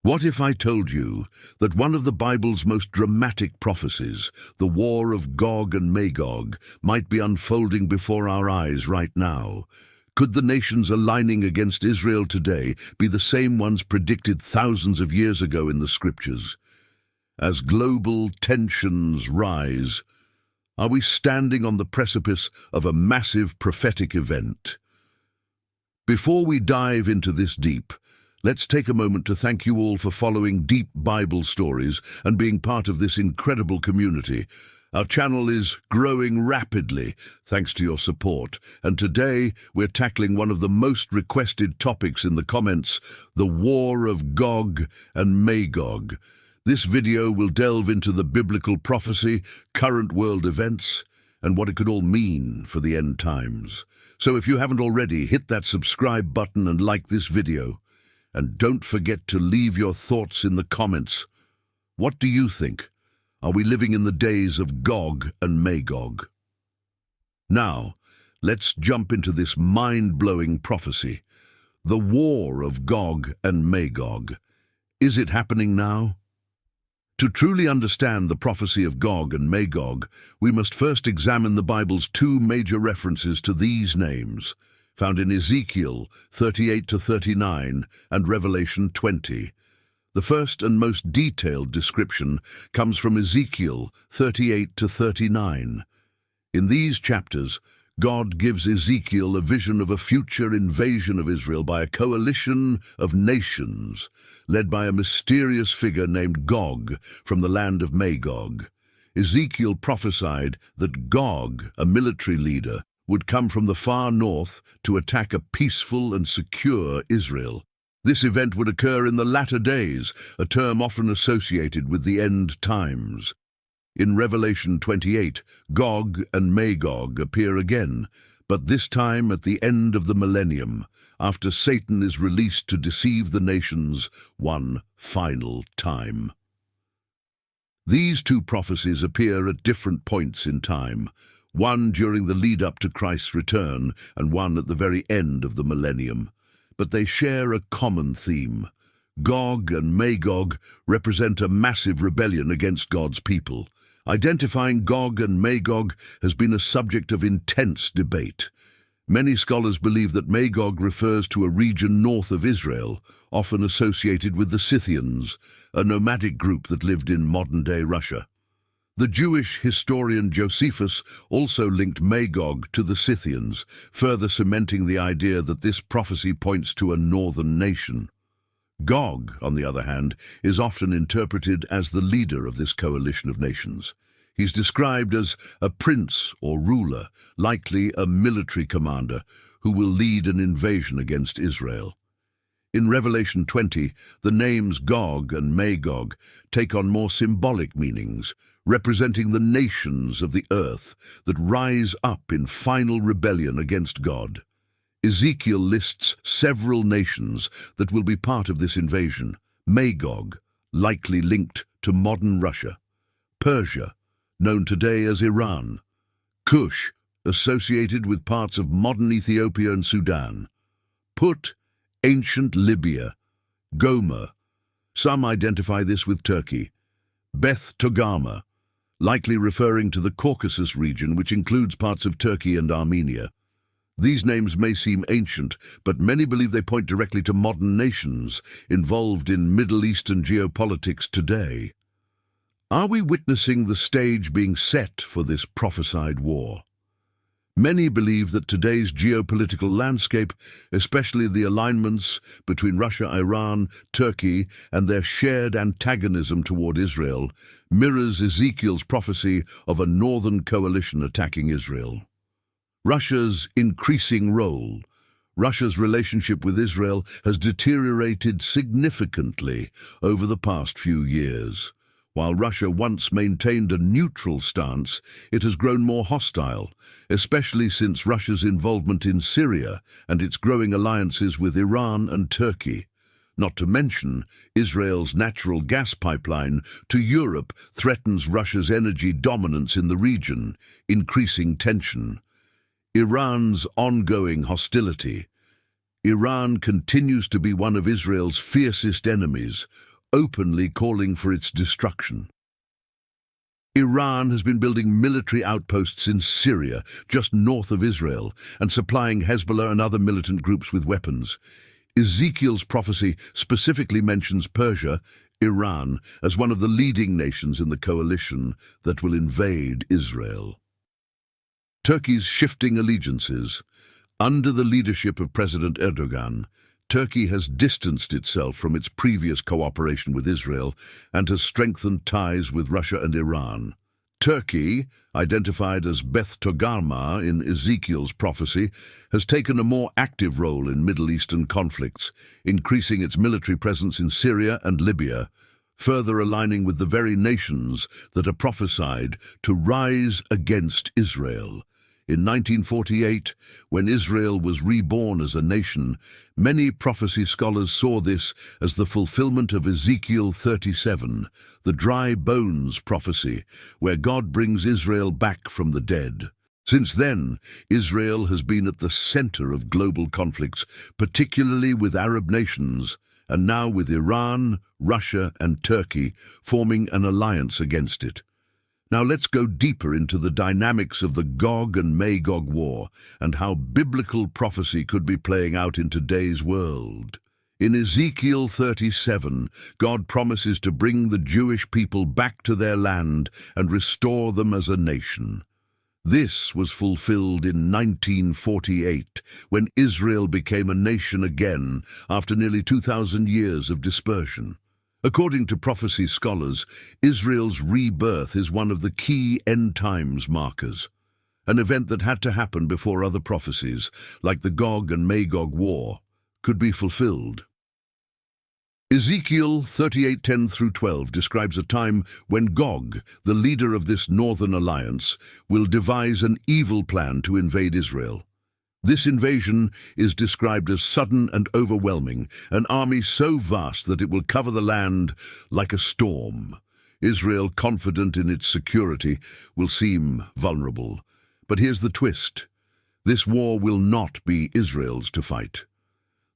What if I told you that one of the Bible's most dramatic prophecies, the war of Gog and Magog, might be unfolding before our eyes right now? Could the nations aligning against Israel today be the same ones predicted thousands of years ago in the scriptures? As global tensions rise, are we standing on the precipice of a massive prophetic event? Before we dive into this deep, let's take a moment to thank you all for following deep Bible stories and being part of this incredible community. Our channel is growing rapidly thanks to your support, and today we're tackling one of the most requested topics in the comments, the War of Gog and Magog. This video will delve into the biblical prophecy, current world events, and what it could all mean for the end times. So if you haven't already, hit that subscribe button and like this video. And don't forget to leave your thoughts in the comments. What do you think? Are we living in the days of Gog and Magog? Now, let's jump into this mind-blowing prophecy. The war of Gog and Magog. Is it happening now? To truly understand the prophecy of Gog and Magog, we must first examine the Bible's two major references to these names, found in Ezekiel 38-39 and Revelation 20. The first and most detailed description comes from Ezekiel 38-39. In these chapters, God gives Ezekiel a vision of a future invasion of Israel by a coalition of nations, led by a mysterious figure named Gog from the land of Magog. Ezekiel prophesied that Gog, a military leader, would come from the far north to attack a peaceful and secure Israel. This event would occur in the latter days, a term often associated with the end times. In Revelation 28, Gog and Magog appear again, but this time at the end of the millennium, after Satan is released to deceive the nations one final time. These two prophecies appear at different points in time, one during the lead-up to Christ's return and one at the very end of the millennium. But they share a common theme. Gog and Magog represent a massive rebellion against God's people. Identifying Gog and Magog has been a subject of intense debate. Many scholars believe that Magog refers to a region north of Israel, often associated with the Scythians, a nomadic group that lived in modern-day Russia. The Jewish historian Josephus also linked Magog to the Scythians, further cementing the idea that this prophecy points to a northern nation. Gog, on the other hand, is often interpreted as the leader of this coalition of nations. He's described as a prince or ruler, likely a military commander, who will lead an invasion against Israel. In Revelation 20, the names Gog and Magog take on more symbolic meanings, representing the nations of the earth that rise up in final rebellion against God. Ezekiel lists several nations that will be part of this invasion. Magog, likely linked to modern Russia. Persia, known today as Iran. Cush, associated with parts of modern Ethiopia and Sudan. Put, ancient Libya. Gomer, some identify this with Turkey. Beth Togarmah, likely referring to the Caucasus region, which includes parts of Turkey and Armenia. These names may seem ancient, but many believe they point directly to modern nations involved in Middle Eastern geopolitics today. Are we witnessing the stage being set for this prophesied war? Many believe that today's geopolitical landscape, especially the alignments between Russia, Iran, Turkey, and their shared antagonism toward Israel, mirrors Ezekiel's prophecy of a northern coalition attacking Israel. Russia's increasing role. Russia's relationship with Israel has deteriorated significantly over the past few years. While Russia once maintained a neutral stance, it has grown more hostile, especially since Russia's involvement in Syria and its growing alliances with Iran and Turkey. Not to mention, Israel's natural gas pipeline to Europe threatens Russia's energy dominance in the region, increasing tension. Iran's ongoing hostility. Iran continues to be one of Israel's fiercest enemies, openly calling for its destruction. Iran has been building military outposts in Syria, just north of Israel, and supplying Hezbollah and other militant groups with weapons. Ezekiel's prophecy specifically mentions Persia, Iran, as one of the leading nations in the coalition that will invade Israel. Turkey's shifting allegiances. Under the leadership of President Erdogan, Turkey has distanced itself from its previous cooperation with Israel and has strengthened ties with Russia and Iran. Turkey, identified as Beth Togarmah in Ezekiel's prophecy, has taken a more active role in Middle Eastern conflicts, increasing its military presence in Syria and Libya, further aligning with the very nations that are prophesied to rise against Israel. In 1948, when Israel was reborn as a nation, many prophecy scholars saw this as the fulfillment of Ezekiel 37, the dry bones prophecy, where God brings Israel back from the dead. Since then, Israel has been at the center of global conflicts, particularly with Arab nations, and now with Iran, Russia, and Turkey forming an alliance against it. Now let's go deeper into the dynamics of the Gog and Magog war and how biblical prophecy could be playing out in today's world. In Ezekiel 37, God promises to bring the Jewish people back to their land and restore them as a nation. This was fulfilled in 1948, when Israel became a nation again after nearly 2,000 years of dispersion. According to prophecy scholars, Israel's rebirth is one of the key end times markers, an event that had to happen before other prophecies, like the Gog and Magog war, could be fulfilled. Ezekiel 38:10-12 describes a time when Gog, the leader of this northern alliance, will devise an evil plan to invade Israel. This invasion is described as sudden and overwhelming, an army so vast that it will cover the land like a storm. Israel, confident in its security, will seem vulnerable. But here's the twist. This war will not be Israel's to fight.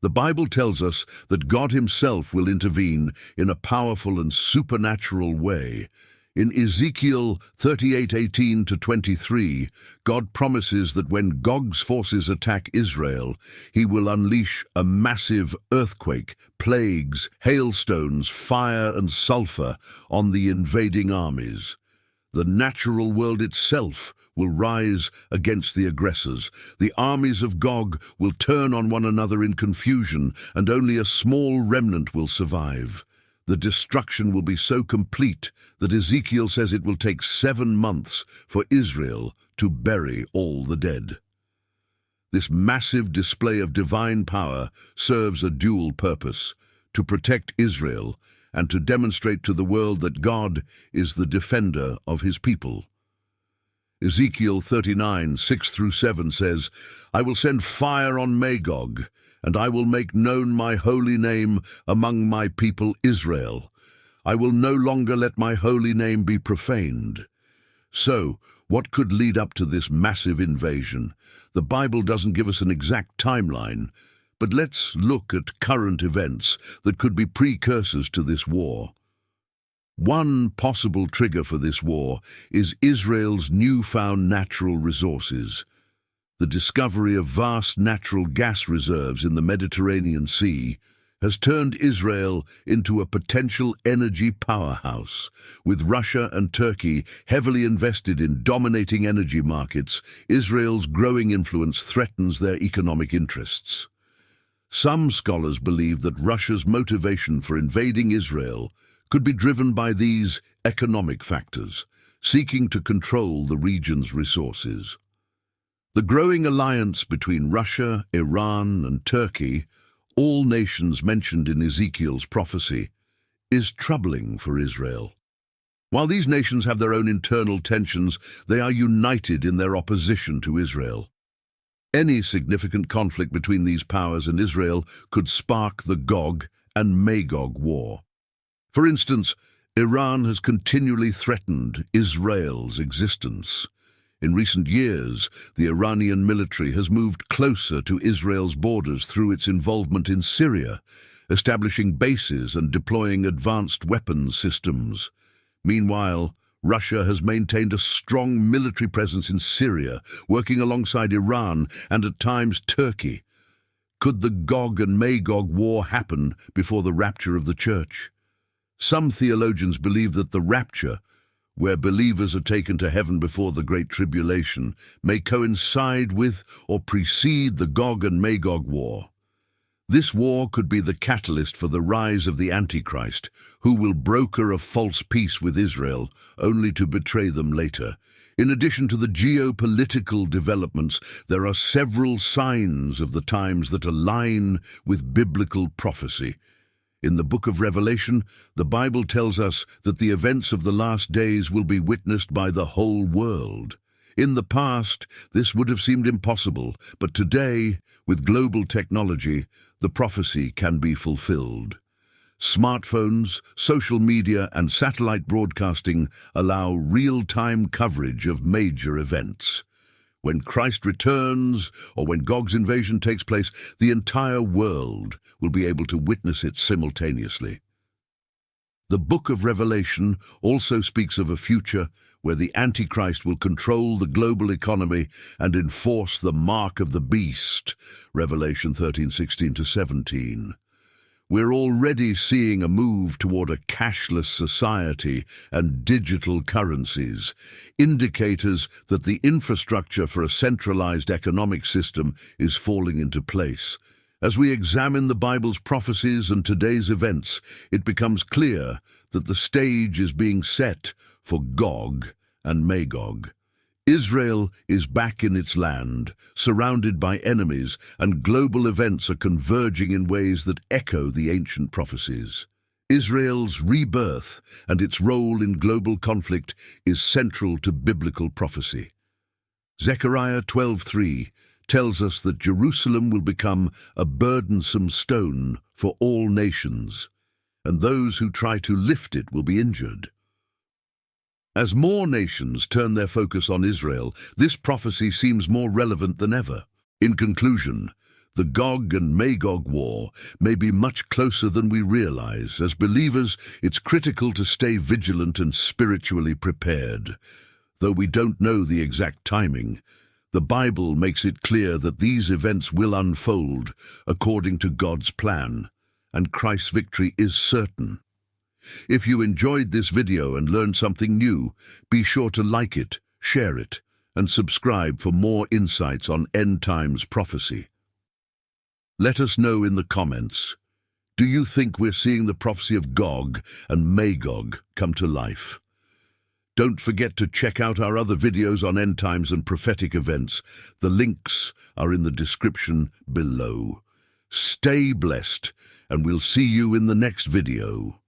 The Bible tells us that God himself will intervene in a powerful and supernatural way. In Ezekiel 38:18-23, God promises that when Gog's forces attack Israel, he will unleash a massive earthquake, plagues, hailstones, fire and sulfur on the invading armies. The natural world itself will rise against the aggressors. The armies of Gog will turn on one another in confusion, and only a small remnant will survive. The destruction will be so complete that Ezekiel says it will take 7 months for Israel to bury all the dead. This massive display of divine power serves a dual purpose: to protect Israel and to demonstrate to the world that God is the defender of his people. Ezekiel 39:6-7 says, "I will send fire on Magog, and I will make known my holy name among my people Israel. I will no longer let my holy name be profaned." So, what could lead up to this massive invasion? The Bible doesn't give us an exact timeline, but let's look at current events that could be precursors to this war. One possible trigger for this war is Israel's newfound natural resources. The discovery of vast natural gas reserves in the Mediterranean Sea has turned Israel into a potential energy powerhouse. With Russia and Turkey heavily invested in dominating energy markets, Israel's growing influence threatens their economic interests. Some scholars believe that Russia's motivation for invading Israel could be driven by these economic factors, seeking to control the region's resources. The growing alliance between Russia, Iran, and Turkey, all nations mentioned in Ezekiel's prophecy, is troubling for Israel. While these nations have their own internal tensions, they are united in their opposition to Israel. Any significant conflict between these powers and Israel could spark the Gog and Magog war. For instance, Iran has continually threatened Israel's existence. In recent years, the Iranian military has moved closer to Israel's borders through its involvement in Syria, establishing bases and deploying advanced weapons systems. Meanwhile, Russia has maintained a strong military presence in Syria, working alongside Iran and at times Turkey. Could the Gog and Magog war happen before the rapture of the church? Some theologians believe that the rapture, where believers are taken to heaven before the Great Tribulation, may coincide with or precede the Gog and Magog war. This war could be the catalyst for the rise of the Antichrist, who will broker a false peace with Israel, only to betray them later. In addition to the geopolitical developments, there are several signs of the times that align with biblical prophecy. In the book of Revelation, the Bible tells us that the events of the last days will be witnessed by the whole world. In the past, this would have seemed impossible, but today, with global technology, the prophecy can be fulfilled. Smartphones, social media, and satellite broadcasting allow real-time coverage of major events. When Christ returns, or when Gog's invasion takes place, the entire world will be able to witness it simultaneously. The book of Revelation also speaks of a future where the Antichrist will control the global economy and enforce the mark of the beast, Revelation 13:16-17. We're already seeing a move toward a cashless society and digital currencies, indicators that the infrastructure for a centralized economic system is falling into place. As we examine the Bible's prophecies and today's events, it becomes clear that the stage is being set for Gog and Magog. Israel is back in its land, surrounded by enemies, and global events are converging in ways that echo the ancient prophecies. Israel's rebirth and its role in global conflict is central to biblical prophecy. Zechariah 12:3 tells us that Jerusalem will become a burdensome stone for all nations, and those who try to lift it will be injured. As more nations turn their focus on Israel, this prophecy seems more relevant than ever. In conclusion, the Gog and Magog war may be much closer than we realize. As believers, it's critical to stay vigilant and spiritually prepared. Though we don't know the exact timing, the Bible makes it clear that these events will unfold according to God's plan, and Christ's victory is certain. If you enjoyed this video and learned something new, be sure to like it, share it, and subscribe for more insights on end times prophecy. Let us know in the comments, do you think we're seeing the prophecy of Gog and Magog come to life? Don't forget to check out our other videos on end times and prophetic events. The links are in the description below. Stay blessed, and we'll see you in the next video.